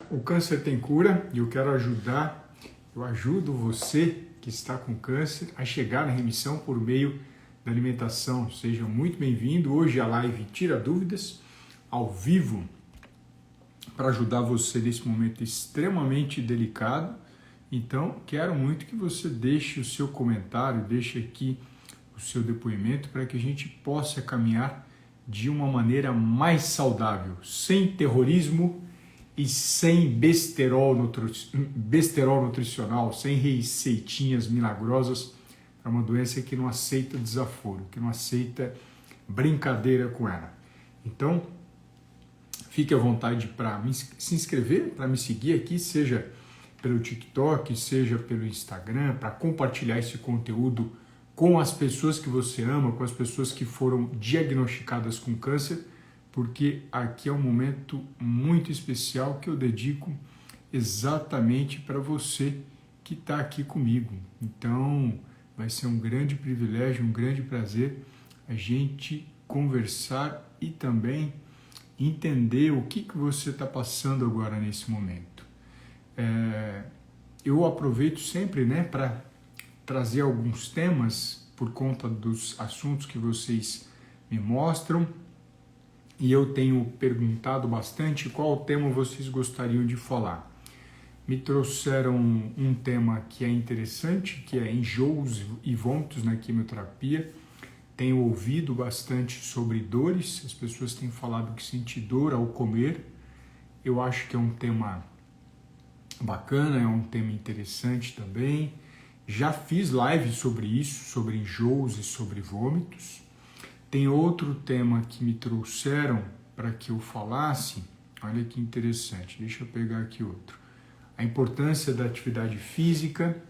O câncer tem cura e eu quero ajudar, eu ajudo você que está com câncer a chegar na remissão por meio da alimentação. Seja muito bem-vindo. Hoje a live Tira Dúvidas, ao vivo, para ajudar você nesse momento extremamente delicado. Então, quero muito que você deixe o seu comentário, deixe aqui o seu depoimento para que a gente possa caminhar de uma maneira mais saudável, sem terrorismo e sem besterol nutricional, sem receitinhas milagrosas para uma doença que não aceita desaforo, que não aceita brincadeira com ela. Então, fique à vontade para se inscrever, para me seguir aqui, seja pelo TikTok, seja pelo Instagram, para compartilhar esse conteúdo com as pessoas que você ama, com as pessoas que foram diagnosticadas com câncer, porque aqui é um momento muito especial que eu dedico exatamente para você que está aqui comigo. Então, vai ser um grande privilégio, um grande prazer a gente conversar e também entender o que você está passando agora nesse momento. Eu aproveito sempre, para trazer alguns temas por conta dos assuntos que vocês me mostram. E eu tenho perguntado bastante qual tema vocês gostariam de falar. Me trouxeram um tema que é interessante, que é enjoos e vômitos na quimioterapia. Tenho ouvido bastante sobre dores, as pessoas têm falado que sentem dor ao comer. Eu acho que é um tema bacana, é um tema interessante também. Já fiz live sobre isso, sobre enjoos e sobre vômitos. Tem outro tema que me trouxeram para que eu falasse, olha que interessante, deixa eu pegar aqui outro. A importância da atividade física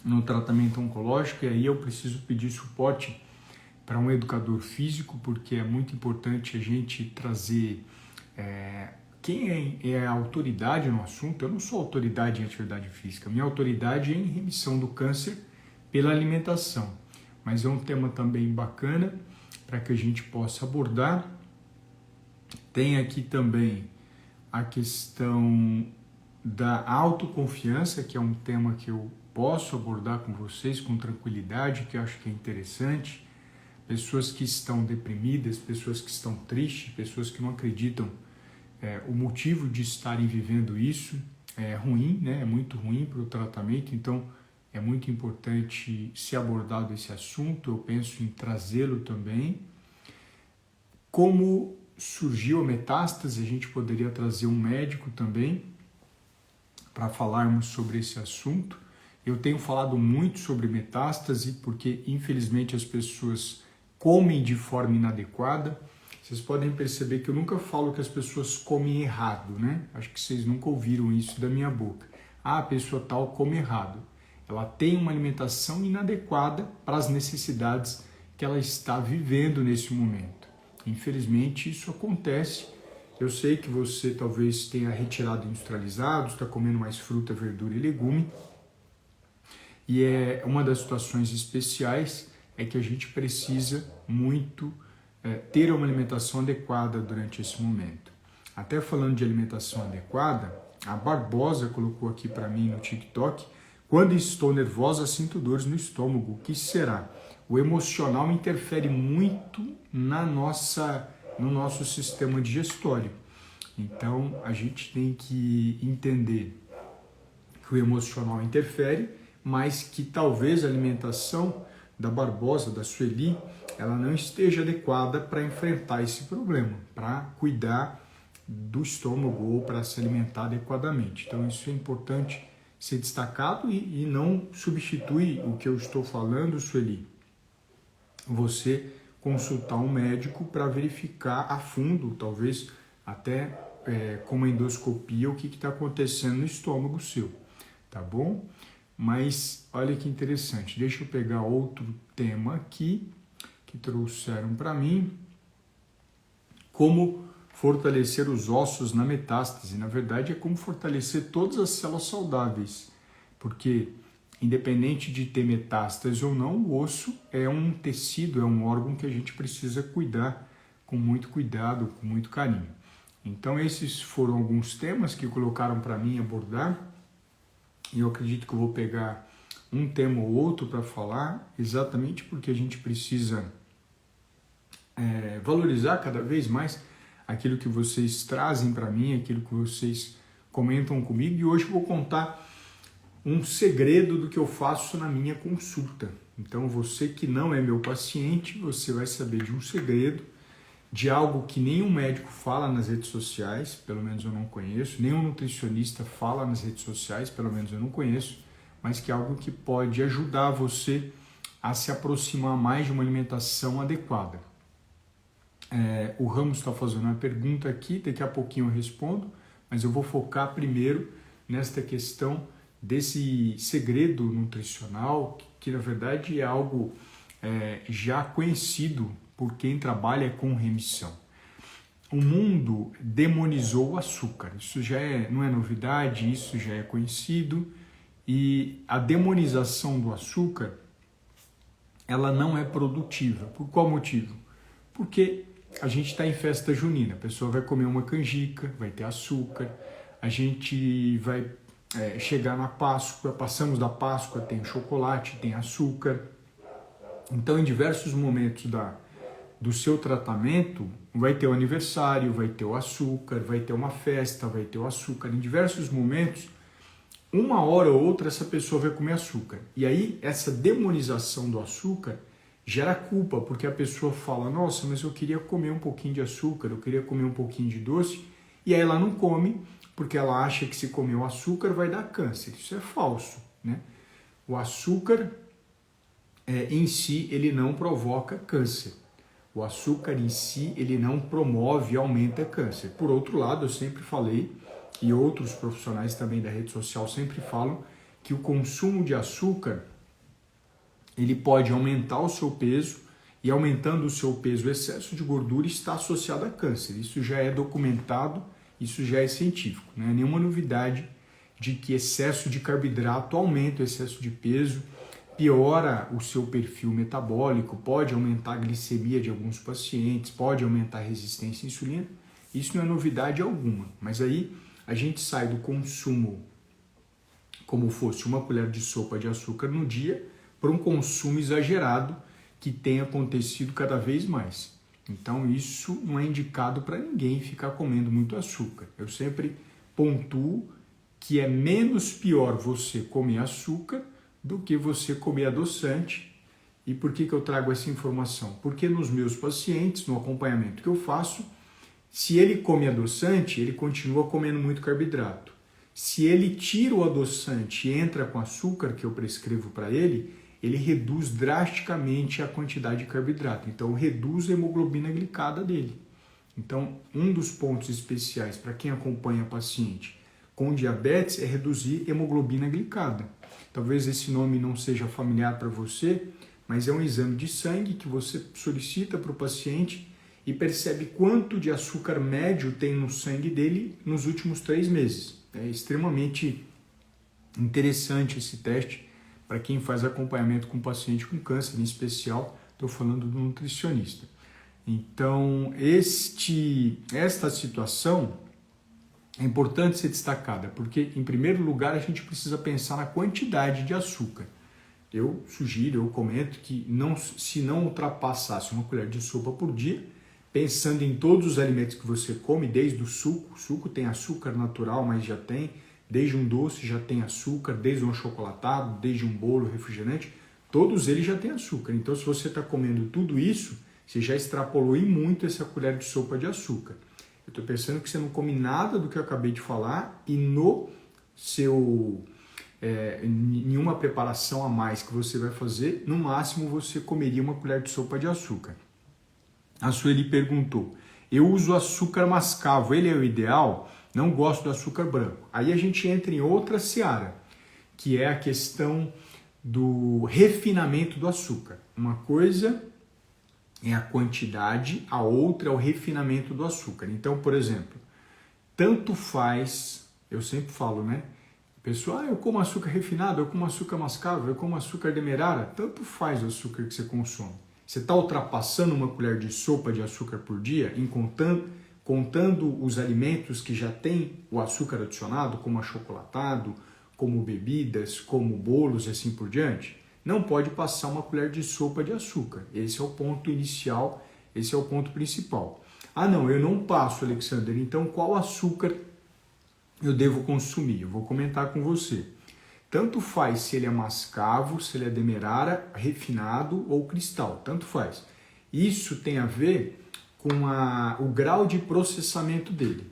no tratamento oncológico, e aí eu preciso pedir suporte para um educador físico, porque é muito importante a gente trazer quem é a autoridade no assunto. Eu não sou autoridade em atividade física, minha autoridade é em remissão do câncer pela alimentação, mas é um tema também bacana para que a gente possa abordar. Tem aqui também a questão da autoconfiança, que é um tema que eu posso abordar com vocês com tranquilidade, que eu acho que é interessante. Pessoas que estão deprimidas, pessoas que estão tristes, pessoas que não acreditam o motivo de estarem vivendo isso é ruim, é muito ruim para o tratamento. Então é muito importante ser abordado esse assunto. Eu penso em trazê-lo também. Como surgiu a metástase, a gente poderia trazer um médico também para falarmos sobre esse assunto. Eu tenho falado muito sobre metástase porque infelizmente as pessoas comem de forma inadequada. Vocês podem perceber que eu nunca falo que as pessoas comem errado, Acho que vocês nunca ouviram isso da minha boca. A pessoa tal come errado. Ela tem uma alimentação inadequada para as necessidades que ela está vivendo nesse momento. Infelizmente isso acontece. Eu sei que você talvez tenha retirado industrializados, está comendo mais fruta, verdura e legume. E é uma das situações especiais é que a gente precisa muito ter uma alimentação adequada durante esse momento. Até falando de alimentação adequada, a Barbosa colocou aqui para mim no TikTok: quando estou nervosa, sinto dores no estômago. O que será? O emocional interfere muito no nosso sistema digestório. Então, a gente tem que entender que o emocional interfere, mas que talvez a alimentação da Barbosa, da Sueli, ela não esteja adequada para enfrentar esse problema, para cuidar do estômago ou para se alimentar adequadamente. Então, isso é importante ser destacado e não substitui o que eu estou falando, Sueli. Você consultar um médico para verificar a fundo, talvez até com uma endoscopia, o que está acontecendo no estômago seu, tá bom? Mas olha que interessante, deixa eu pegar outro tema aqui que trouxeram para mim. Como fortalecer os ossos na metástase. Na verdade, é como fortalecer todas as células saudáveis, porque independente de ter metástase ou não, o osso é um tecido, é um órgão que a gente precisa cuidar com muito cuidado, com muito carinho. Então esses foram alguns temas que colocaram para mim abordar, e eu acredito que eu vou pegar um tema ou outro para falar, exatamente porque a gente precisa valorizar cada vez mais aquilo que vocês trazem para mim, aquilo que vocês comentam comigo, e hoje eu vou contar um segredo do que eu faço na minha consulta. Então você que não é meu paciente, você vai saber de um segredo, de algo que nenhum médico fala nas redes sociais, pelo menos eu não conheço, nenhum nutricionista fala nas redes sociais, pelo menos eu não conheço, mas que é algo que pode ajudar você a se aproximar mais de uma alimentação adequada. O Ramos está fazendo uma pergunta aqui, daqui a pouquinho eu respondo, mas eu vou focar primeiro nesta questão desse segredo nutricional, que na verdade é algo já conhecido por quem trabalha com remissão. O mundo demonizou o açúcar, isso já não é novidade, isso já é conhecido, e a demonização do açúcar, ela não é produtiva. Por qual motivo? Porque a gente está em festa junina, a pessoa vai comer uma canjica, vai ter açúcar, a gente vai chegar na Páscoa, passamos da Páscoa, tem chocolate, tem açúcar. Então, em diversos momentos do seu tratamento, vai ter o aniversário, vai ter o açúcar, vai ter uma festa, vai ter o açúcar. Em diversos momentos, uma hora ou outra, essa pessoa vai comer açúcar. E aí, essa demonização do açúcar gera culpa, porque a pessoa fala, nossa, mas eu queria comer um pouquinho de açúcar, eu queria comer um pouquinho de doce, e aí ela não come, porque ela acha que se comer o açúcar vai dar câncer. Isso é falso, né? O açúcar em si, ele não provoca câncer. O açúcar em si, ele não promove e aumenta câncer. Por outro lado, eu sempre falei, e outros profissionais também da rede social sempre falam, que o consumo de açúcar, ele pode aumentar o seu peso, e aumentando o seu peso, o excesso de gordura está associado a câncer. Isso já é documentado, isso já é científico. Não é nenhuma novidade de que excesso de carboidrato aumenta o excesso de peso, piora o seu perfil metabólico, pode aumentar a glicemia de alguns pacientes, pode aumentar a resistência à insulina. Isso não é novidade alguma, mas aí a gente sai do consumo como fosse uma colher de sopa de açúcar no dia para um consumo exagerado que tem acontecido cada vez mais. Então isso não é indicado para ninguém ficar comendo muito açúcar. Eu sempre pontuo que é menos pior você comer açúcar do que você comer adoçante. E por que eu trago essa informação? Porque nos meus pacientes, no acompanhamento que eu faço, se ele come adoçante, ele continua comendo muito carboidrato. Se ele tira o adoçante e entra com açúcar que eu prescrevo para ele reduz drasticamente a quantidade de carboidrato. Então, reduz a hemoglobina glicada dele. Então, um dos pontos especiais para quem acompanha paciente com diabetes é reduzir hemoglobina glicada. Talvez esse nome não seja familiar para você, mas é um exame de sangue que você solicita para o paciente e percebe quanto de açúcar médio tem no sangue dele nos últimos 3 meses. É extremamente interessante esse teste para quem faz acompanhamento com paciente com câncer, em especial, estou falando do nutricionista. Então, esta situação é importante ser destacada, porque, em primeiro lugar, a gente precisa pensar na quantidade de açúcar. Eu sugiro, eu comento que se não ultrapassasse uma colher de sopa por dia, pensando em todos os alimentos que você come, desde o suco tem açúcar natural, mas já tem, desde um doce já tem açúcar, desde um achocolatado, desde um bolo, refrigerante, todos eles já têm açúcar. Então, se você está comendo tudo isso, você já extrapolou em muito essa colher de sopa de açúcar. Eu estou pensando que você não come nada do que eu acabei de falar e no seu nenhuma preparação a mais que você vai fazer, no máximo você comeria uma colher de sopa de açúcar. A Sueli perguntou, eu uso açúcar mascavo, ele é o ideal? Não gosto do açúcar branco. Aí a gente entra em outra seara, que é a questão do refinamento do açúcar. Uma coisa é a quantidade, a outra é o refinamento do açúcar. Então, por exemplo, tanto faz, eu sempre falo, né? Pessoal, eu como açúcar refinado, eu como açúcar mascavo, eu como açúcar demerara, tanto faz o açúcar que você consome. Você está ultrapassando uma colher de sopa de açúcar por dia, contando os alimentos que já têm o açúcar adicionado, como achocolatado, como bebidas, como bolos e assim por diante, não pode passar uma colher de sopa de açúcar. Esse é o ponto inicial, esse é o ponto principal. Ah não, eu não passo, Alexander, então qual açúcar eu devo consumir? Eu vou comentar com você. Tanto faz se ele é mascavo, se ele é demerara, refinado ou cristal, tanto faz. Isso tem a ver com o grau de processamento dele.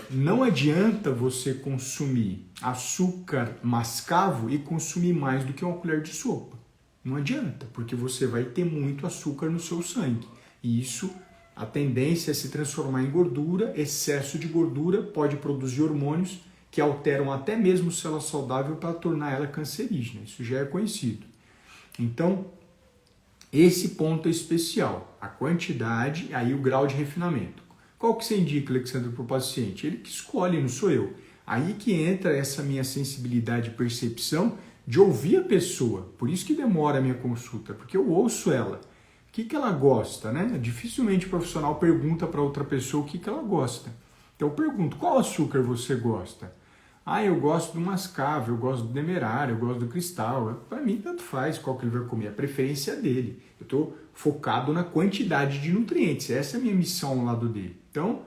Não adianta você consumir açúcar mascavo e consumir mais do que uma colher de sopa. Não adianta, porque você vai ter muito açúcar no seu sangue. E isso, a tendência é se transformar em gordura. Excesso de gordura pode produzir hormônios que alteram até mesmo célula saudável para tornar ela cancerígena. Isso já é conhecido. Então, esse ponto é especial. A quantidade, aí o grau de refinamento. Qual que você indica, Alexandre, para o paciente? Ele que escolhe, não sou eu. Aí que entra essa minha sensibilidade e percepção de ouvir a pessoa. Por isso que demora a minha consulta, porque eu ouço ela. O que ela gosta, né? Dificilmente o profissional pergunta para outra pessoa o que ela gosta. Então eu pergunto, qual açúcar você gosta? Ah, eu gosto do mascavo, eu gosto do demerara, eu gosto do cristal. Para mim, tanto faz qual que ele vai comer, a preferência dele. Eu estou focado na quantidade de nutrientes, essa é a minha missão ao lado dele. Então,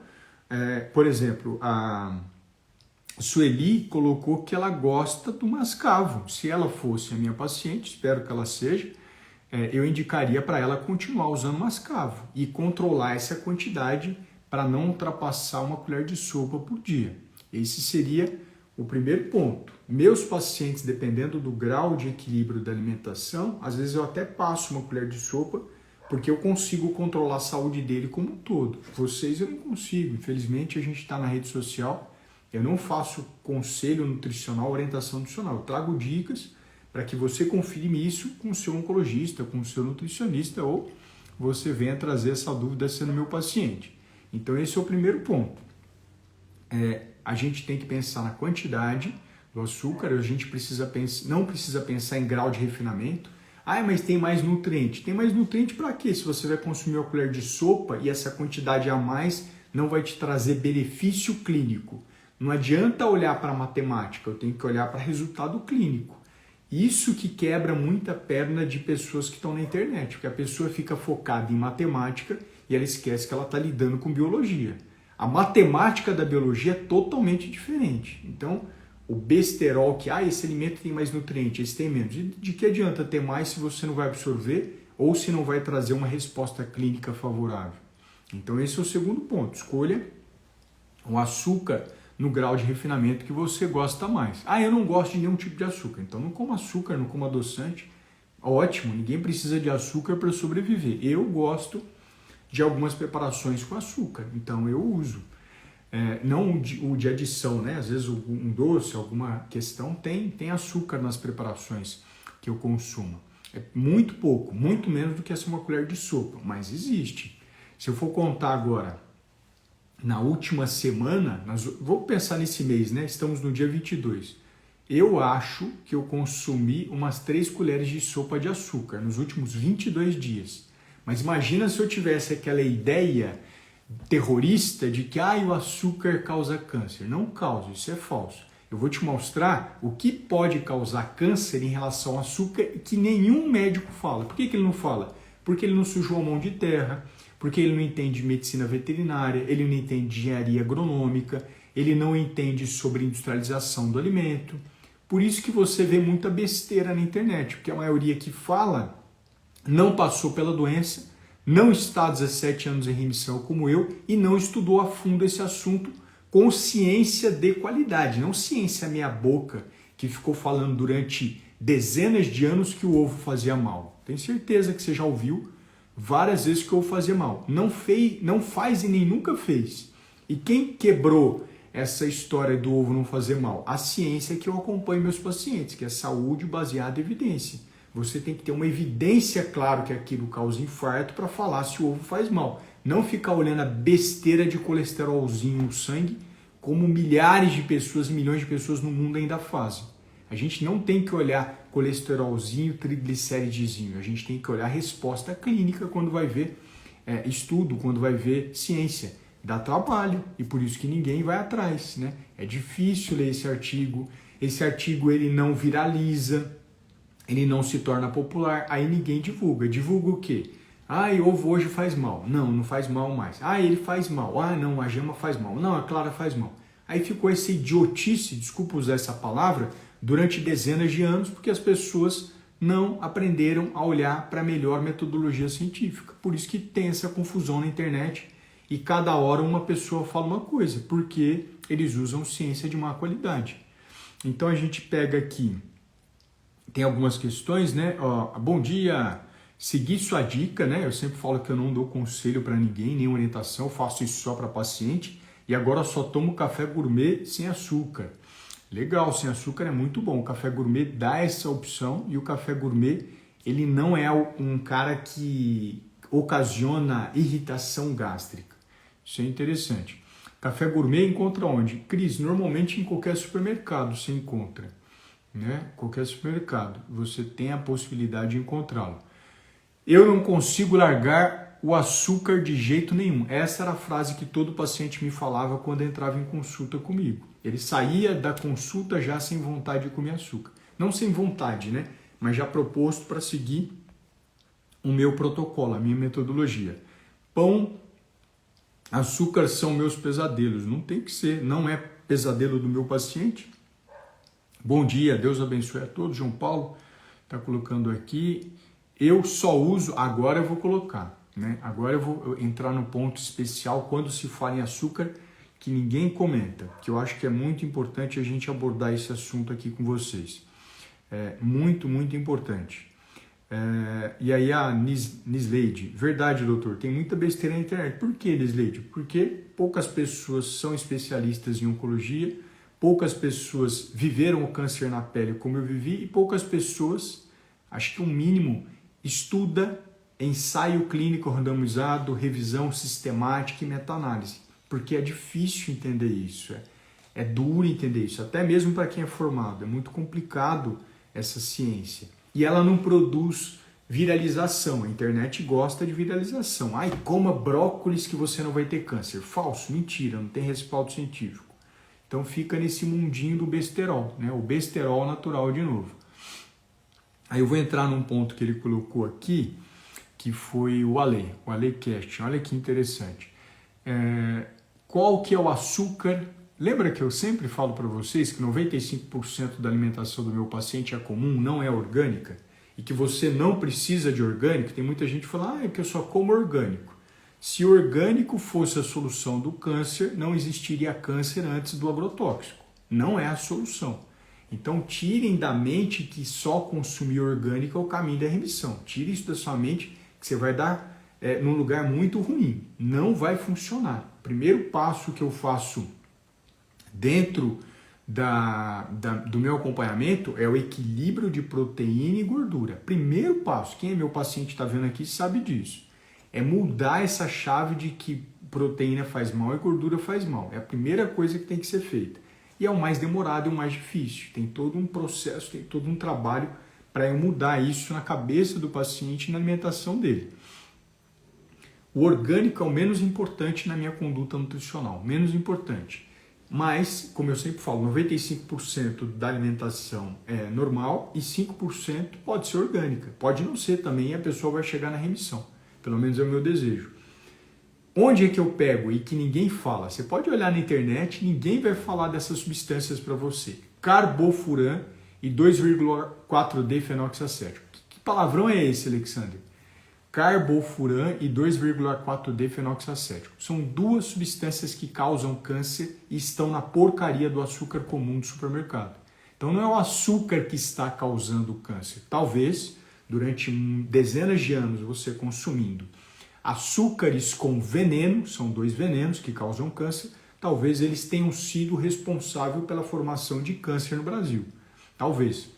por exemplo, a Sueli colocou que ela gosta do mascavo. Se ela fosse a minha paciente, espero que ela seja, eu indicaria para ela continuar usando mascavo e controlar essa quantidade para não ultrapassar uma colher de sopa por dia. Esse seria o primeiro ponto. Meus pacientes, dependendo do grau de equilíbrio da alimentação, às vezes eu até passo uma colher de sopa, porque eu consigo controlar a saúde dele como um todo. Vocês eu não consigo. Infelizmente, a gente está na rede social, eu não faço conselho nutricional, orientação nutricional. Eu trago dicas para que você confirme isso com o seu oncologista, com o seu nutricionista, ou você venha trazer essa dúvida sendo meu paciente. Então, esse é o primeiro ponto. A gente tem que pensar na quantidade do açúcar, a gente não precisa pensar em grau de refinamento. Ah, mas tem mais nutriente. Tem mais nutriente para quê? Se você vai consumir uma colher de sopa e essa quantidade a mais não vai te trazer benefício clínico. Não adianta olhar para a matemática, eu tenho que olhar para resultado clínico. Isso que quebra muita perna de pessoas que estão na internet, porque a pessoa fica focada em matemática e ela esquece que ela está lidando com biologia. A matemática da biologia é totalmente diferente. Então, o besterol que, esse alimento tem mais nutriente, esse tem menos. De que adianta ter mais se você não vai absorver ou se não vai trazer uma resposta clínica favorável? Então, esse é o segundo ponto. Escolha o açúcar no grau de refinamento que você gosta mais. Eu não gosto de nenhum tipo de açúcar. Então, não coma açúcar, não coma adoçante. Ótimo, ninguém precisa de açúcar para sobreviver. Eu gosto de algumas preparações com açúcar, então eu uso. Não o de adição, né? Às vezes um doce, alguma questão tem açúcar nas preparações que eu consumo. É muito pouco, muito menos do que essa uma colher de sopa, mas existe. Se eu for contar agora, na última semana, vou pensar nesse mês, né? Estamos no dia 22. Eu acho que eu consumi umas 3 colheres de sopa de açúcar nos últimos 22 dias. Mas imagina se eu tivesse aquela ideia terrorista de que o açúcar causa câncer. Não causa, isso é falso. Eu vou te mostrar o que pode causar câncer em relação ao açúcar que nenhum médico fala. Por que ele não fala? Porque ele não sujou a mão de terra, porque ele não entende de medicina veterinária, ele não entende de engenharia agronômica, ele não entende sobre industrialização do alimento. Por isso que você vê muita besteira na internet, porque a maioria que fala não passou pela doença, não está há 17 anos em remissão como eu e não estudou a fundo esse assunto com ciência de qualidade, não ciência meia boca que ficou falando durante dezenas de anos que o ovo fazia mal. Tenho certeza que você já ouviu várias vezes que o ovo fazia mal. Não faz e nem nunca fez. E quem quebrou essa história do ovo não fazer mal? A ciência que eu acompanho meus pacientes, que é saúde baseada em evidência. Você tem que ter uma evidência, claro, que aquilo causa infarto para falar se o ovo faz mal. Não ficar olhando a besteira de colesterolzinho no sangue, como milhares de pessoas, milhões de pessoas no mundo ainda fazem. A gente não tem que olhar colesterolzinho, triglicéridezinho. A gente tem que olhar a resposta clínica quando vai ver estudo, quando vai ver ciência. Dá trabalho e por isso que ninguém vai atrás, né? É difícil ler esse artigo ele não viraliza, ele não se torna popular, aí ninguém divulga. Divulga o quê? Ah, ovo hoje faz mal. Não, não faz mal mais. Ah, ele faz mal. Ah, não, a gema faz mal. Não, a clara faz mal. Aí ficou essa idiotice, desculpa usar essa palavra, durante dezenas de anos, porque as pessoas não aprenderam a olhar para a melhor metodologia científica. Por isso que tem essa confusão na internet e cada hora uma pessoa fala uma coisa, porque eles usam ciência de má qualidade. Então a gente pega aqui, tem algumas questões, né? Ó, bom dia, seguir sua dica, né? Eu sempre falo que eu não dou conselho para ninguém, nem orientação, eu faço isso só para paciente e agora só tomo café gourmet sem açúcar. Legal, sem açúcar é muito bom. O café gourmet dá essa opção e o café gourmet, ele não é um cara que ocasiona irritação gástrica. Isso é interessante. Café gourmet encontra onde? Cris, normalmente em qualquer supermercado você encontra. Né? Qualquer supermercado, você tem a possibilidade de encontrá-lo. Eu não consigo largar o açúcar de jeito nenhum. Essa era a frase que todo paciente me falava quando entrava em consulta comigo. Ele saía da consulta já sem vontade de comer açúcar. Não sem vontade, né? Mas já proposto para seguir o meu protocolo, a minha metodologia. Pão, açúcar são meus pesadelos. Não tem que ser, não é pesadelo do meu paciente. Bom dia, Deus abençoe a todos. João Paulo está colocando aqui. Eu só uso, agora eu vou colocar, né? Agora eu vou entrar no ponto especial quando se fala em açúcar que ninguém comenta, que eu acho que é muito importante a gente abordar esse assunto aqui com vocês. É muito, muito importante. E aí a Nisleide, verdade, doutor, tem muita besteira na internet. Por que, Nisleide? Porque poucas pessoas são especialistas em oncologia, poucas pessoas viveram o câncer na pele como eu vivi e poucas pessoas, acho que o mínimo, estuda ensaio clínico randomizado, revisão sistemática e meta-análise. Porque é difícil entender isso, é duro entender isso, até mesmo para quem é formado, é muito complicado essa ciência. E ela não produz viralização, a internet gosta de viralização. Ai, coma brócolis que você não vai ter câncer. Falso, mentira, não tem respaldo científico. Então fica nesse mundinho do besterol, né? O besterol natural de novo. Aí eu vou entrar num ponto que ele colocou aqui, que foi o Alecast. Olha que interessante. Qual que é o açúcar? Lembra que eu sempre falo para vocês que 95% da alimentação do meu paciente é comum, não é orgânica? E que você não precisa de orgânico? Tem muita gente que fala, é que eu só como orgânico. Se orgânico fosse a solução do câncer, não existiria câncer antes do agrotóxico. Não é a solução. Então tirem da mente que só consumir orgânico é o caminho da remissão. Tire isso da sua mente que você vai dar num lugar muito ruim. Não vai funcionar. O primeiro passo que eu faço dentro do meu acompanhamento é o equilíbrio de proteína e gordura. Primeiro passo, quem é meu paciente está vendo aqui sabe disso. É mudar essa chave de que proteína faz mal e gordura faz mal. É a primeira coisa que tem que ser feita. E é o mais demorado e o mais difícil. Tem todo um processo, tem todo um trabalho para eu mudar isso na cabeça do paciente e na alimentação dele. O orgânico é o menos importante na minha conduta nutricional, menos importante. Mas, como eu sempre falo, 95% da alimentação é normal e 5% pode ser orgânica. Pode não ser também e a pessoa vai chegar na remissão. Pelo menos é o meu desejo. Onde é que eu pego e que ninguém fala? Você pode olhar na internet, ninguém vai falar dessas substâncias para você. Carbofuran e 2,4-D fenoxacético. Que palavrão é esse, Alexandre? Carbofuran e 2,4-D fenoxacético. São duas substâncias que causam câncer e estão na porcaria do açúcar comum do supermercado. Então não é o açúcar que está causando o câncer. Talvez, durante dezenas de anos, você consumindo açúcares com veneno, são dois venenos que causam câncer, talvez eles tenham sido responsáveis pela formação de câncer no Brasil. Talvez.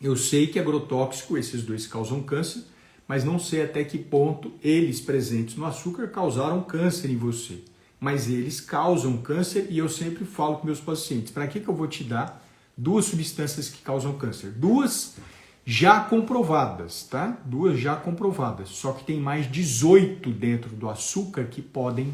Eu sei que agrotóxico, esses dois causam câncer, mas não sei até que ponto eles presentes no açúcar causaram câncer em você. Mas eles causam câncer e eu sempre falo com meus pacientes, para que eu vou te dar duas substâncias que causam câncer? Duas já comprovadas, tá? Duas já comprovadas, só que tem mais 18 dentro do açúcar que podem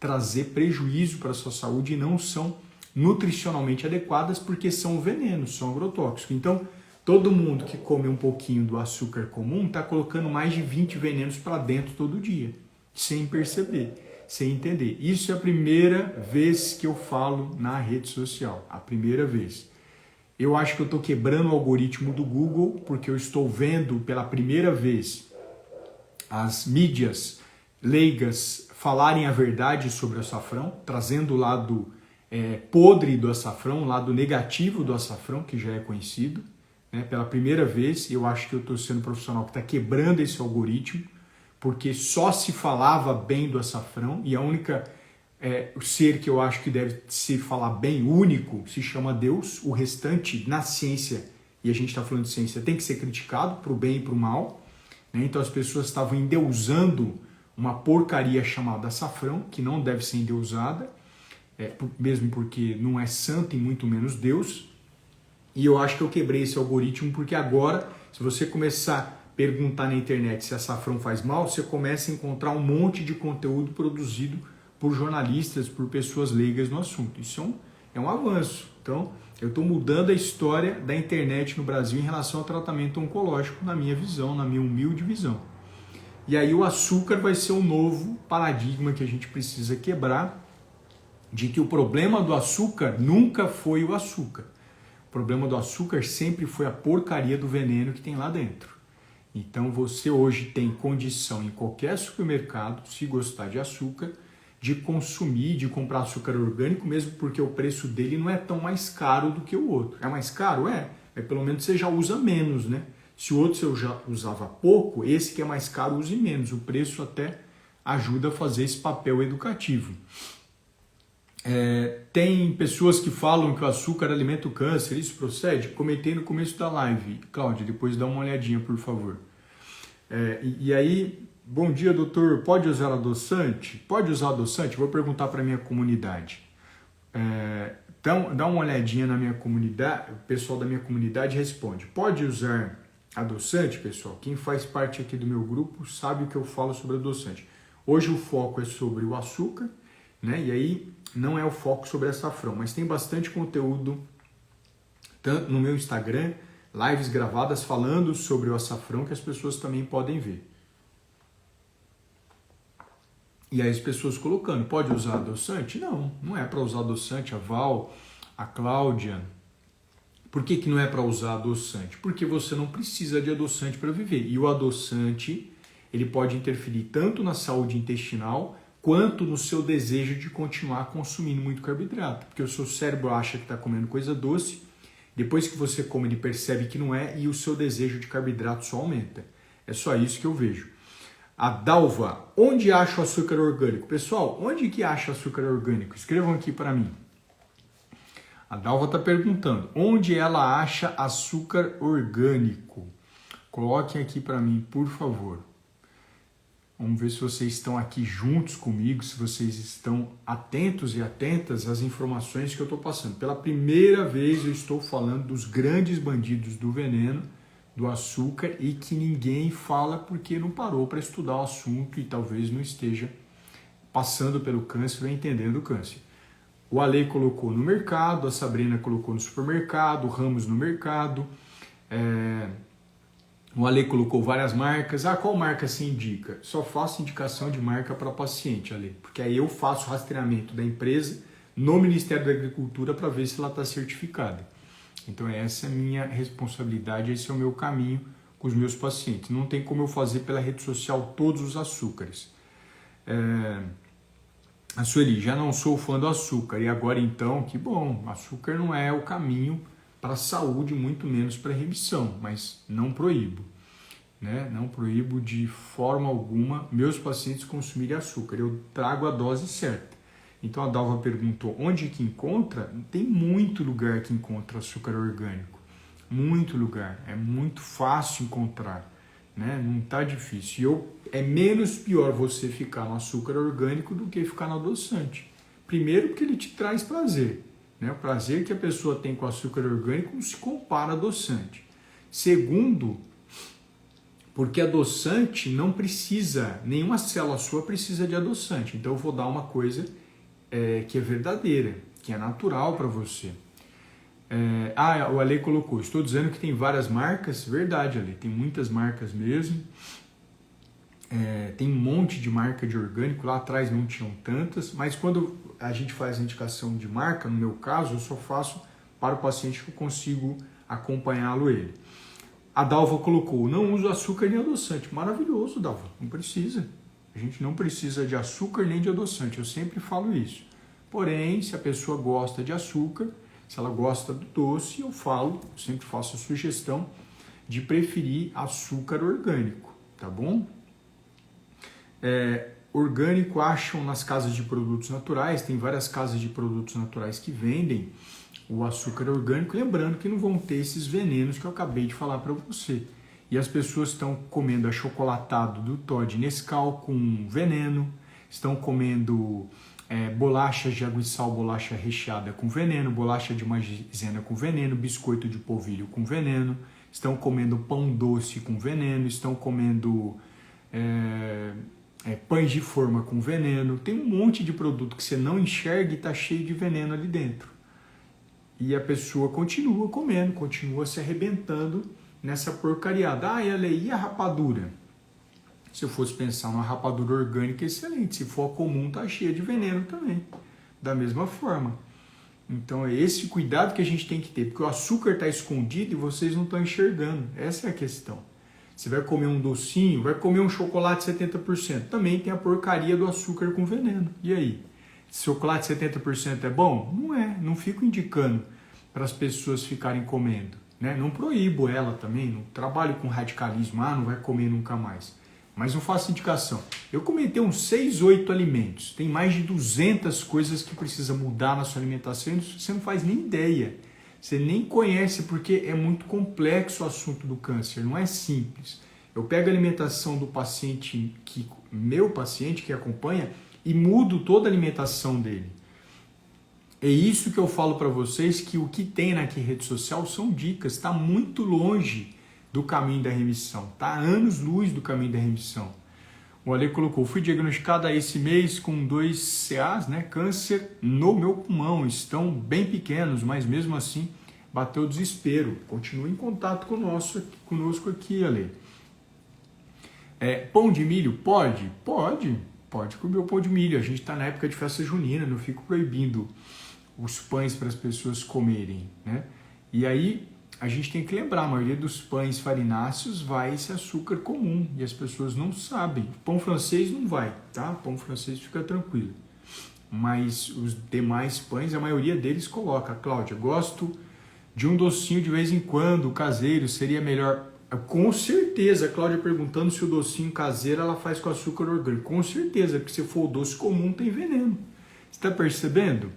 trazer prejuízo para a sua saúde e não são nutricionalmente adequadas porque são venenos, são agrotóxicos. Então, todo mundo que come um pouquinho do açúcar comum está colocando mais de 20 venenos para dentro todo dia, sem perceber, sem entender. Isso é a primeira vez que eu falo na rede social, a primeira vez. Eu acho que eu estou quebrando o algoritmo do Google, porque eu estou vendo pela primeira vez as mídias leigas falarem a verdade sobre o açafrão, trazendo o lado podre do açafrão, o lado negativo do açafrão, que já é conhecido. Né? Pela primeira vez, eu acho que eu estou sendo um profissional que está quebrando esse algoritmo, porque só se falava bem do açafrão, e a única o ser que eu acho que deve se falar bem, único, se chama Deus. O restante, na ciência, e a gente está falando de ciência, tem que ser criticado para o bem e para o mal. Né? Então as pessoas estavam endeusando uma porcaria chamada açafrão, que não deve ser endeusada, mesmo porque não é santo e muito menos Deus. E eu acho que eu quebrei esse algoritmo porque agora, se você começar a perguntar na internet se açafrão faz mal, você começa a encontrar um monte de conteúdo produzido por jornalistas, por pessoas leigas no assunto. Isso é um avanço. Então, eu estou mudando a história da internet no Brasil em relação ao tratamento oncológico, na minha visão, na minha humilde visão. E aí o açúcar vai ser um novo paradigma que a gente precisa quebrar, de que o problema do açúcar nunca foi o açúcar. O problema do açúcar sempre foi a porcaria do veneno que tem lá dentro. Então você hoje tem condição em qualquer supermercado, se gostar de açúcar, de consumir, de comprar açúcar orgânico, mesmo porque o preço dele não é tão mais caro do que o outro. É mais caro? Mas pelo menos você já usa menos, né? Se o outro eu já usava pouco, esse que é mais caro use menos. O preço até ajuda a fazer esse papel educativo. Tem pessoas que falam que o açúcar alimenta o câncer, isso procede? Comentei no começo da live. Cláudia, depois dá uma olhadinha, por favor. E aí, bom dia, doutor, pode usar adoçante? Pode usar adoçante? Vou perguntar para a minha comunidade. Então, dá uma olhadinha na minha comunidade, o pessoal da minha comunidade responde. Pode usar adoçante, pessoal? Quem faz parte aqui do meu grupo sabe o que eu falo sobre adoçante. Hoje o foco é sobre o açúcar, né? E aí não é o foco sobre açafrão, mas tem bastante conteúdo tanto no meu Instagram, lives gravadas falando sobre o açafrão que as pessoas também podem ver. E aí as pessoas colocando, pode usar adoçante? Não, não é para usar adoçante. A Val, a Cláudia. Por que não é para usar adoçante? Porque você não precisa de adoçante para viver. E o adoçante, ele pode interferir tanto na saúde intestinal quanto no seu desejo de continuar consumindo muito carboidrato. Porque o seu cérebro acha que está comendo coisa doce, depois que você come ele percebe que não é e o seu desejo de carboidrato só aumenta. É só isso que eu vejo. A Dalva, onde acha o açúcar orgânico? Pessoal, onde que acha açúcar orgânico? Escrevam aqui para mim. A Dalva está perguntando, onde ela acha açúcar orgânico? Coloquem aqui para mim, por favor. Vamos ver se vocês estão aqui juntos comigo, se vocês estão atentos e atentas às informações que eu estou passando. Pela primeira vez eu estou falando dos grandes bandidos do veneno, do açúcar, e que ninguém fala porque não parou para estudar o assunto e talvez não esteja passando pelo câncer ou entendendo o câncer. O Ale colocou no mercado, a Sabrina colocou no supermercado, o Ramos no mercado, o Ale colocou várias marcas. Qual marca se indica? Só faço indicação de marca para paciente, Ale, porque aí eu faço rastreamento da empresa no Ministério da Agricultura para ver se ela está certificada. Então essa é a minha responsabilidade, esse é o meu caminho com os meus pacientes. Não tem como eu fazer pela rede social todos os açúcares. A Sueli, já não sou fã do açúcar. E agora então, que bom, açúcar não é o caminho para a saúde, muito menos para a remissão, mas não proíbo. Né? Não proíbo de forma alguma meus pacientes consumirem açúcar. Eu trago a dose certa. Então a Dalva perguntou onde que encontra? Tem muito lugar que encontra açúcar orgânico. Muito lugar. É muito fácil encontrar. Né? Não está difícil. É menos pior você ficar no açúcar orgânico do que ficar no adoçante. Primeiro porque ele te traz prazer. Né? O prazer que a pessoa tem com açúcar orgânico não se compara a adoçante. Segundo, Porque adoçante não precisa, nenhuma célula sua precisa de adoçante. Então eu vou dar uma coisa que é verdadeira, que é natural para você. O Ale colocou, estou dizendo que tem várias marcas. Verdade, Ale, tem muitas marcas mesmo. Tem um monte de marca de orgânico, lá atrás não tinham tantas, mas quando a gente faz a indicação de marca, no meu caso, eu só faço para o paciente que eu consigo acompanhá-lo ele. A Dalva colocou, não uso açúcar nem adoçante. Maravilhoso, Dalva, não precisa. A gente não precisa de açúcar nem de adoçante, eu sempre falo isso. Porém, se a pessoa gosta de açúcar, se ela gosta do doce, eu sempre faço a sugestão de preferir açúcar orgânico, tá bom? Orgânico acham nas casas de produtos naturais, tem várias casas de produtos naturais que vendem o açúcar orgânico, lembrando que não vão ter esses venenos que eu acabei de falar para você. E as pessoas estão comendo achocolatado do Toddy Nescau com veneno, estão comendo bolachas de água e sal, bolacha recheada com veneno, bolacha de maisena com veneno, biscoito de polvilho com veneno, estão comendo pão doce com veneno, estão comendo pães de forma com veneno. Tem um monte de produto que você não enxerga e está cheio de veneno ali dentro. E a pessoa continua comendo, continua se arrebentando nessa porcariada. E a rapadura? Se eu fosse pensar numa rapadura orgânica, excelente. Se for comum, tá cheia de veneno também. Da mesma forma. Então é esse cuidado que a gente tem que ter, porque o açúcar está escondido e vocês não estão enxergando. Essa é a questão. Você vai comer um docinho, vai comer um chocolate 70%. Também tem a porcaria do açúcar com veneno. E aí? Chocolate 70% é bom? Não é. Não fico indicando para as pessoas ficarem comendo. Né? Não proíbo ela também, não trabalho com radicalismo. Não vai comer nunca mais. Mas não faço indicação. Eu comentei uns 6, 8 alimentos. Tem mais de 200 coisas que precisa mudar na sua alimentação. Você não faz nem ideia. Você nem conhece porque é muito complexo o assunto do câncer. Não é simples. Eu pego a alimentação do paciente, meu paciente que acompanha, e mudo toda a alimentação dele. É isso que eu falo para vocês, que o que tem na rede social são dicas. Está muito longe do caminho da remissão. Está a anos-luz do caminho da remissão. O Ale colocou, fui diagnosticada esse mês com 2 CAs, né? Câncer no meu pulmão. Estão bem pequenos, mas mesmo assim bateu o desespero. Continue em contato conosco aqui, Ale. Pão de milho? Pode? Pode comer o pão de milho. A gente está na época de festa junina, não fico proibindo os pães para as pessoas comerem, né? E aí a gente tem que lembrar, a maioria dos pães farináceos vai esse açúcar comum e as pessoas não sabem. Pão francês não vai, tá? Pão francês fica tranquilo. Mas os demais pães, a maioria deles coloca. Cláudia, gosto de um docinho de vez em quando, caseiro, seria melhor? Com certeza, a Cláudia perguntando se o docinho caseiro ela faz com açúcar orgânico. Com certeza, porque se for o doce comum tem veneno. Você está percebendo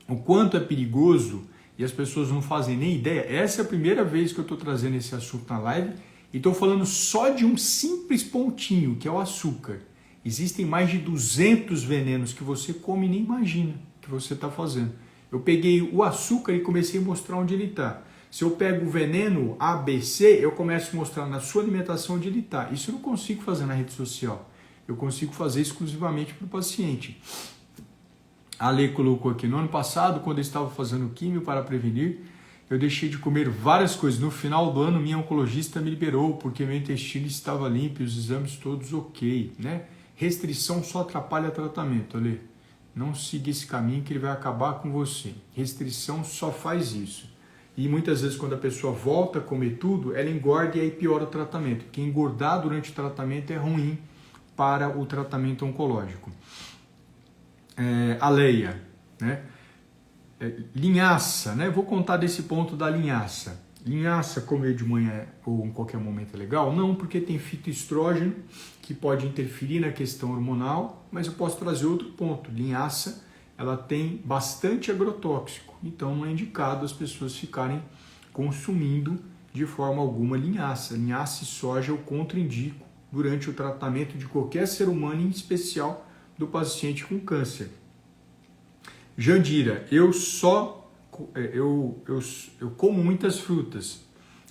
o quanto é perigoso e as pessoas não fazem nem ideia? Essa é a primeira vez que eu estou trazendo esse assunto na live e estou falando só de um simples pontinho, que é o açúcar. Existem mais de 200 venenos que você come e nem imagina que você está fazendo. Eu peguei o açúcar e comecei a mostrar onde ele está. Se eu pego o veneno A, B, C, eu começo a mostrar na sua alimentação onde ele está. Isso eu não consigo fazer na rede social. Eu consigo fazer exclusivamente para o paciente. A Lê colocou aqui, no ano passado, quando eu estava fazendo químio para prevenir, eu deixei de comer várias coisas. No final do ano, minha oncologista me liberou, porque meu intestino estava limpo e os exames todos ok, né? Restrição só atrapalha tratamento, Lê. Não siga esse caminho que ele vai acabar com você. Restrição só faz isso. E muitas vezes quando a pessoa volta a comer tudo, ela engorda e aí piora o tratamento. Porque engordar durante o tratamento é ruim para o tratamento oncológico. A Leia, né? Linhaça, né? Vou contar desse ponto da linhaça. Linhaça comer de manhã ou em qualquer momento é legal? Não, porque tem fitoestrógeno que pode interferir na questão hormonal, mas eu posso trazer outro ponto. Linhaça, ela tem bastante agrotóxico, então não é indicado as pessoas ficarem consumindo de forma alguma linhaça. Linhaça e soja eu contraindico durante o tratamento de qualquer ser humano, em especial do paciente com câncer. Jandira, eu como muitas frutas.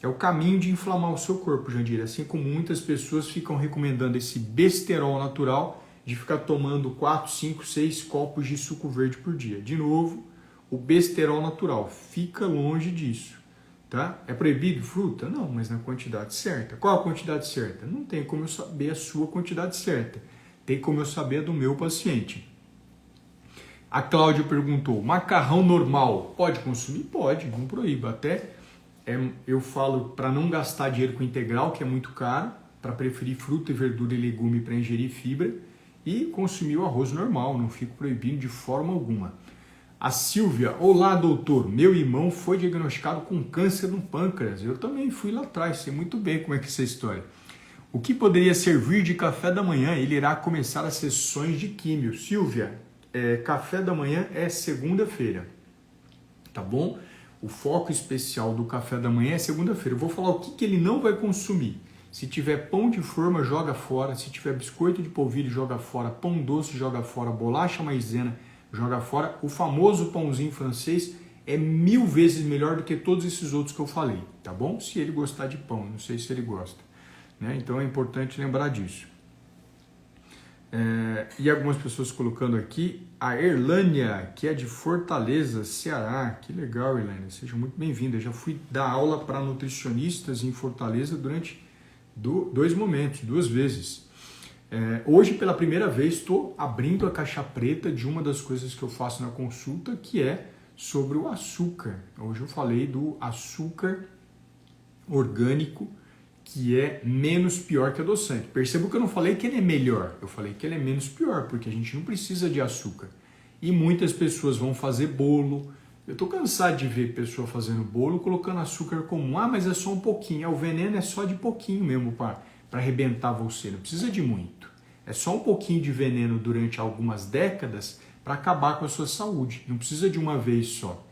É o caminho de inflamar o seu corpo, Jandir. Assim como muitas pessoas ficam recomendando esse besterol natural de ficar tomando 4, 5, 6 copos de suco verde por dia. De novo, o besterol natural. Fica longe disso. Tá? É proibido fruta? Não, mas na quantidade certa. Qual a quantidade certa? Não tem como eu saber a sua quantidade certa. Tem como eu saber a do meu paciente. A Cláudia perguntou, macarrão normal pode consumir? Pode, não proíba. Até eu falo para não gastar dinheiro com integral, que é muito caro, para preferir fruta, verdura e legume para ingerir fibra e consumir o arroz normal, não fico proibindo de forma alguma. A Silvia, olá doutor, meu irmão foi diagnosticado com câncer no pâncreas, eu também fui lá atrás, sei muito bem como é que é essa história. O que poderia servir de café da manhã? Ele irá começar as sessões de químio. Silvia, café da manhã é segunda-feira, tá bom? O foco especial do café da manhã é segunda-feira. Eu vou falar o que ele não vai consumir. Se tiver pão de forma, joga fora. Se tiver biscoito de polvilho, joga fora. Pão doce, joga fora. Bolacha maisena, joga fora. O famoso pãozinho francês é 1000 vezes melhor do que todos esses outros que eu falei, tá bom? Se ele gostar de pão, não sei se ele gosta, né? Então é importante lembrar disso. E algumas pessoas colocando aqui, a Erlânia, que é de Fortaleza, Ceará. Que legal, Erlânia, seja muito bem-vinda. Eu já fui dar aula para nutricionistas em Fortaleza durante 2 vezes. Hoje, pela primeira vez, estou abrindo a caixa preta de uma das coisas que eu faço na consulta, que é sobre o açúcar. Hoje eu falei do açúcar orgânico, que é menos pior que adoçante. Perceba que eu não falei que ele é melhor, eu falei que ele é menos pior, porque a gente não precisa de açúcar. E muitas pessoas vão fazer bolo. Eu estou cansado de ver pessoa fazendo bolo colocando açúcar comum. Ah, mas é só um pouquinho. O veneno é só de pouquinho mesmo para arrebentar você, não precisa de muito. É só um pouquinho de veneno durante algumas décadas para acabar com a sua saúde. Não precisa de uma vez só.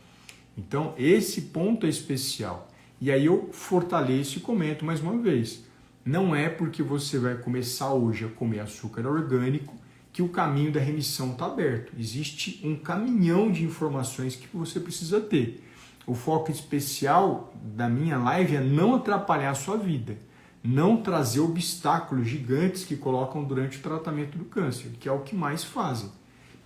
Então, esse ponto é especial. E aí eu fortaleço e comento mais uma vez. Não é porque você vai começar hoje a comer açúcar orgânico que o caminho da remissão está aberto. Existe um caminhão de informações que você precisa ter. O foco especial da minha live é não atrapalhar a sua vida. Não trazer obstáculos gigantes que colocam durante o tratamento do câncer, que é o que mais fazem.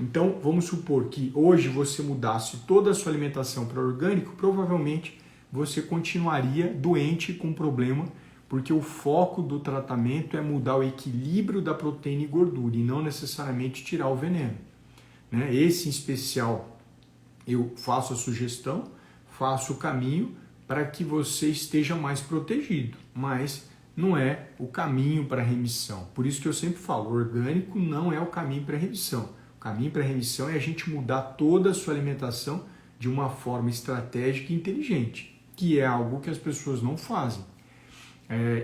Então, vamos supor que hoje você mudasse toda a sua alimentação para orgânico, provavelmente você continuaria doente com problema, porque o foco do tratamento é mudar o equilíbrio da proteína e gordura e não necessariamente tirar o veneno, né? Esse em especial eu faço a sugestão, faço o caminho para que você esteja mais protegido, mas não é o caminho para a remissão. Por isso que eu sempre falo, orgânico não é o caminho para a remissão. O caminho para a remissão é a gente mudar toda a sua alimentação de uma forma estratégica e inteligente, que é algo que as pessoas não fazem.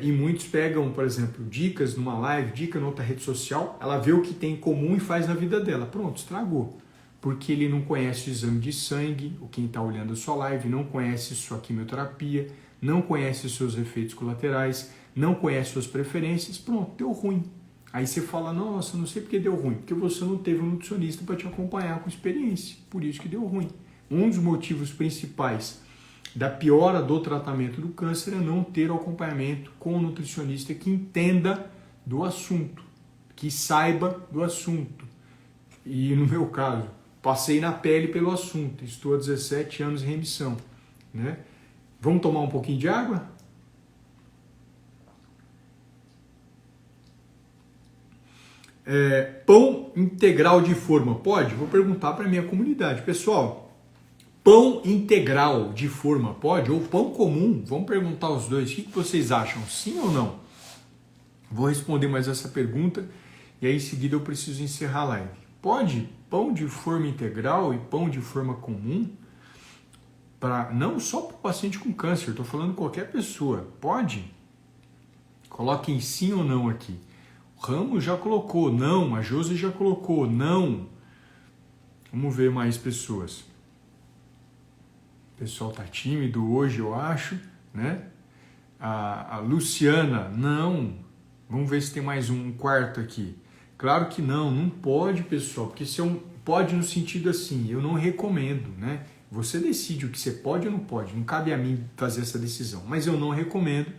E muitos pegam, por exemplo, dicas numa live, dica noutra rede social, ela vê o que tem em comum e faz na vida dela. Pronto, estragou. Porque ele não conhece o exame de sangue, o quem está olhando a sua live, não conhece sua quimioterapia, não conhece os seus efeitos colaterais, não conhece suas preferências, pronto, deu ruim. Aí você fala, nossa, não sei porque deu ruim, porque você não teve um nutricionista para te acompanhar com experiência, por isso que deu ruim. Um dos motivos principais da piora do tratamento do câncer é não ter o acompanhamento com um nutricionista que entenda do assunto, que saiba do assunto. E no meu caso, passei na pele pelo assunto, estou há 17 anos em remissão, né? Vamos tomar um pouquinho de água? Pão integral de forma, pode? Vou perguntar para a minha comunidade. Pessoal, pão integral de forma pode? Ou pão comum? Vamos perguntar os dois. O que vocês acham? Sim ou não? Vou responder mais essa pergunta e aí em seguida eu preciso encerrar a live. Pode pão de forma integral e pão de forma comum? Não só para o paciente com câncer, estou falando qualquer pessoa. Pode? Coloquem sim ou não aqui. O Ramos já colocou, não. A Josi já colocou, não. Vamos ver mais pessoas. O pessoal tá tímido hoje, eu acho, né? A Luciana, não. Vamos ver se tem mais um quarto aqui. Claro que não pode, pessoal, porque se pode no sentido assim, eu não recomendo, né? Você decide o que você pode ou não pode. Não cabe a mim fazer essa decisão. Mas eu não recomendo,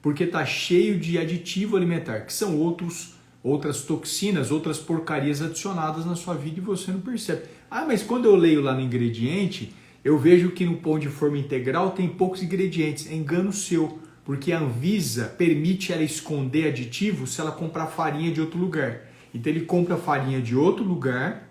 porque está cheio de aditivo alimentar, que são outras toxinas, outras porcarias adicionadas na sua vida e você não percebe. Ah, mas quando eu leio lá no ingrediente, eu vejo que no pão de forma integral tem poucos ingredientes. É engano seu, porque a Anvisa permite ela esconder aditivos se ela comprar farinha de outro lugar. Então ele compra farinha de outro lugar,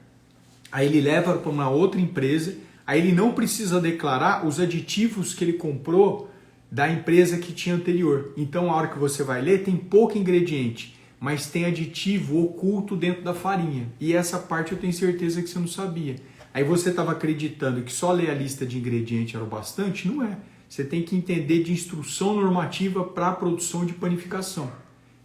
aí ele leva para uma outra empresa, aí ele não precisa declarar os aditivos que ele comprou da empresa que tinha anterior. Então a hora que você vai ler tem pouco ingrediente, mas tem aditivo oculto dentro da farinha. E essa parte eu tenho certeza que você não sabia. Aí você estava acreditando que só ler a lista de ingredientes era o bastante? Não é. Você tem que entender de instrução normativa para a produção de panificação,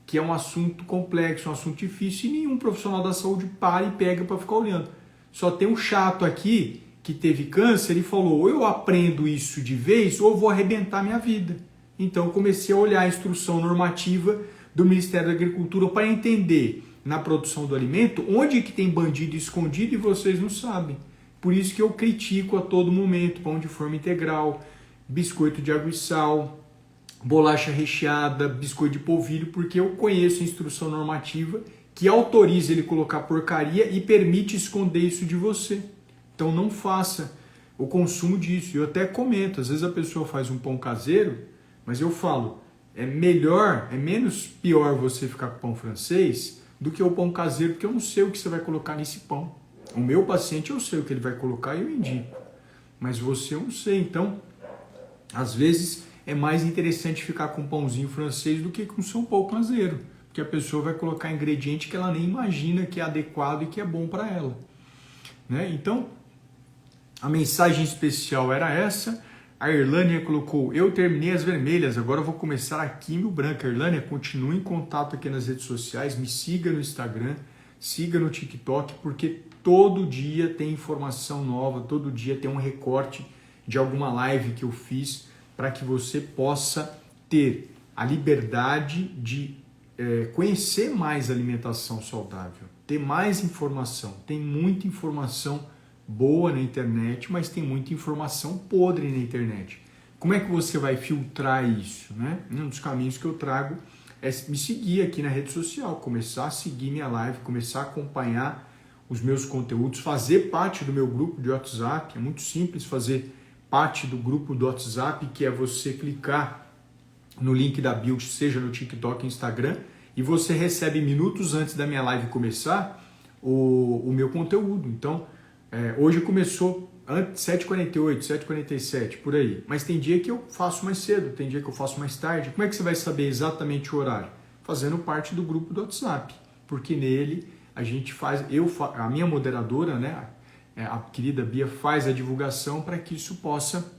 que é um assunto complexo, um assunto difícil, e nenhum profissional da saúde para e pega para ficar olhando. Só tem um chato aqui que teve câncer e falou, ou eu aprendo isso de vez ou eu vou arrebentar minha vida. Então eu comecei a olhar a instrução normativa do Ministério da Agricultura para entender na produção do alimento onde que tem bandido escondido e vocês não sabem. Por isso que eu critico a todo momento pão de forma integral, biscoito de água e sal, bolacha recheada, biscoito de polvilho, porque eu conheço a instrução normativa que autoriza ele colocar porcaria e permite esconder isso de você. Então não faça o consumo disso. Eu até comento, às vezes a pessoa faz um pão caseiro, mas eu falo, é menos pior você ficar com pão francês do que o pão caseiro, porque eu não sei o que você vai colocar nesse pão. O meu paciente eu sei o que ele vai colocar e eu indico, mas você eu não sei. Então, às vezes é mais interessante ficar com um pãozinho francês do que com seu pão caseiro, porque a pessoa vai colocar ingrediente que ela nem imagina que é adequado e que é bom para ela, né? Então, a mensagem especial era essa. A Irlânia colocou, eu terminei as vermelhas, agora eu vou começar a químio branca. Irlânia, continue em contato aqui nas redes sociais, me siga no Instagram, siga no TikTok, porque todo dia tem informação nova, todo dia tem um recorte de alguma live que eu fiz para que você possa ter a liberdade de conhecer mais alimentação saudável, ter mais informação. Tem muita informação boa na internet, mas tem muita informação podre na internet. Como é que você vai filtrar isso, né? Um dos caminhos que eu trago é me seguir aqui na rede social, começar a seguir minha live, começar a acompanhar os meus conteúdos, fazer parte do meu grupo de WhatsApp. É muito simples fazer parte do grupo do WhatsApp, que é você clicar no link da bio, seja no TikTok, Instagram, e você recebe minutos antes da minha live começar o meu conteúdo. Então, hoje começou 7h48, 7h47, por aí. Mas tem dia que eu faço mais cedo, tem dia que eu faço mais tarde. Como é que você vai saber exatamente o horário? Fazendo parte do grupo do WhatsApp. Porque nele a gente faz, a minha moderadora, né, a querida Bia, faz a divulgação para que isso possa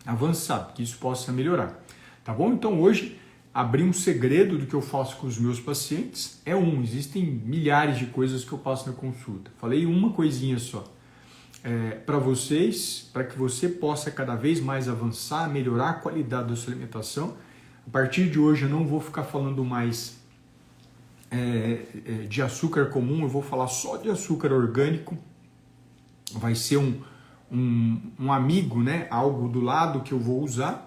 avançar, que isso possa melhorar. Tá bom? Então hoje abri um segredo do que eu faço com os meus pacientes. Existem milhares de coisas que eu passo na consulta. Falei uma coisinha só. Para vocês, para que você possa cada vez mais avançar, melhorar a qualidade da sua alimentação. A partir de hoje eu não vou ficar falando mais de açúcar comum, eu vou falar só de açúcar orgânico. Vai ser um amigo, né? Algo do lado que eu vou usar,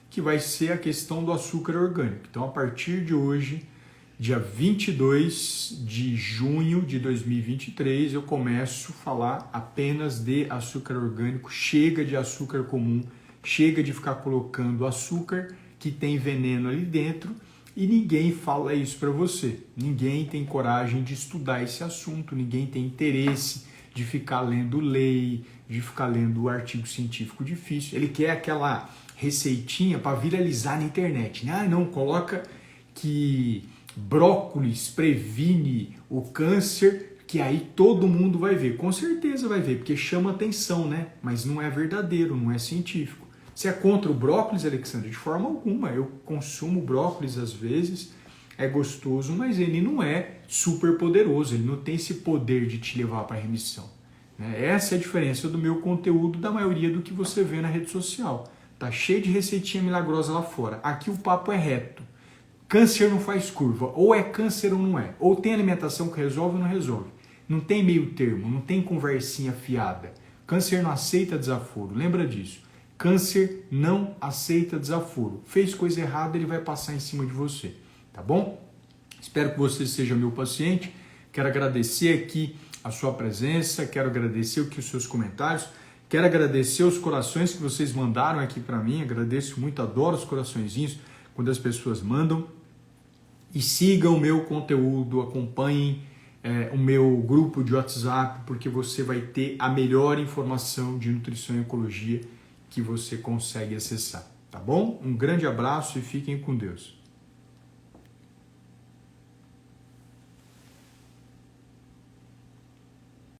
que vai ser a questão do açúcar orgânico. Então, a partir de hoje, dia 22 de junho de 2023, eu começo a falar apenas de açúcar orgânico. Chega de açúcar comum, chega de ficar colocando açúcar que tem veneno ali dentro e ninguém fala isso para você. Ninguém tem coragem de estudar esse assunto, ninguém tem interesse de ficar lendo lei, de ficar lendo artigo científico difícil. Ele quer aquela receitinha para viralizar na internet, né? Não, coloca que brócolis previne o câncer, que aí todo mundo vai ver. Com certeza vai ver, porque chama atenção, né? Mas não é verdadeiro, não é científico. Você é contra o brócolis, Alexandre? De forma alguma. Eu consumo brócolis às vezes, é gostoso, mas ele não é super poderoso, ele não tem esse poder de te levar para a remissão. Essa é a diferença do meu conteúdo da maioria do que você vê na rede social. Tá cheio de receitinha milagrosa lá fora. Aqui o papo é reto. Câncer não faz curva. Ou é câncer ou não é. Ou tem alimentação que resolve ou não resolve. Não tem meio termo, não tem conversinha fiada. Câncer não aceita desaforo, lembra disso. Câncer não aceita desaforo. Fez coisa errada, ele vai passar em cima de você, tá bom? Espero que você seja meu paciente. Quero agradecer aqui a sua presença, quero agradecer aqui os seus comentários, quero agradecer os corações que vocês mandaram aqui para mim. Agradeço muito, adoro os coraçõezinhos quando as pessoas mandam. E sigam o meu conteúdo, acompanhem o meu grupo de WhatsApp, porque você vai ter a melhor informação de nutrição e ecologia que você consegue acessar, tá bom? Um grande abraço e fiquem com Deus.